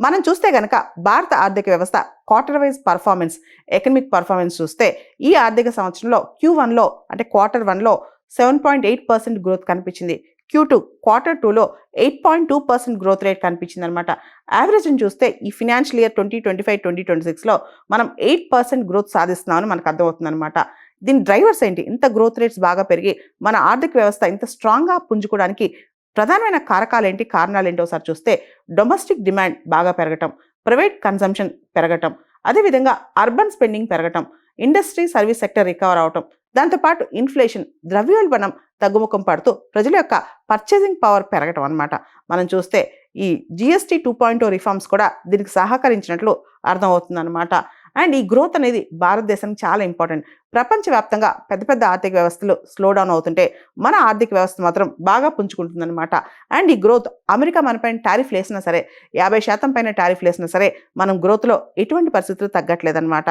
మనం చూస్తే గనక భారత ఆర్థిక వ్యవస్థ quarter wise performance, economic performance చూస్తే ఈ ఆర్థిక సంవత్సరంలో Q1లో అంటే Q1లో 7.8% గ్రోత్ కనిపించింది. Q2లో 8.2% గ్రోత్ రేట్ కనిపించిందనమాట. యావరేజ్ని చూస్తే ఈ ఫినాన్షియల్ ఇయర్ 2025-2026లో మనం 8% గ్రోత్ సాధిస్తున్నామని మనకు అర్థమవుతుందనమాట. దీని డ్రైవర్స్ ఏంటి? ఇంత గ్రోత్ రేట్స్ బాగా పెరిగి మన ఆర్థిక వ్యవస్థ ఇంత స్ట్రాంగ్గా పుంజుకోవడానికి ప్రధానమైన కారకాలేంటి, కారణాలేంటి ఒకసారి చూస్తే డొమెస్టిక్ డిమాండ్ బాగా పెరగటం, ప్రైవేట్ కన్సంప్షన్ పెరగటం, అదేవిధంగా అర్బన్ స్పెండింగ్ పెరగటం, ఇండస్ట్రీ సర్వీస్ సెక్టర్ రికవర్ అవటం, దాంతోపాటు ఇన్ఫ్లేషన్ ద్రవ్యోల్బణం తగ్గుముఖం పడుతూ ప్రజల యొక్క పర్చేసింగ్ పవర్ పెరగటం అనమాట. మనం చూస్తే ఈ GST 2.0 రిఫార్మ్స్ కూడా దీనికి సహకరించినట్లు అర్థమవుతుందన్నమాట. అండ్ ఈ గ్రోత్ అనేది భారతదేశానికి చాలా ఇంపార్టెంట్. ప్రపంచవ్యాప్తంగా పెద్ద పెద్ద ఆర్థిక వ్యవస్థలు స్లో డౌన్ అవుతుంటే మన ఆర్థిక వ్యవస్థ మాత్రం బాగా పుంజుకుంటుందన్నమాట. అండ్ ఈ గ్రోత్ అమెరికా మనపైన టారిఫ్లు వేసినా సరే, 50% పైన టారిఫ్లు వేసినా సరే మనం గ్రోత్లో ఎటువంటి పరిస్థితులు తగ్గట్లేదన్నమాట.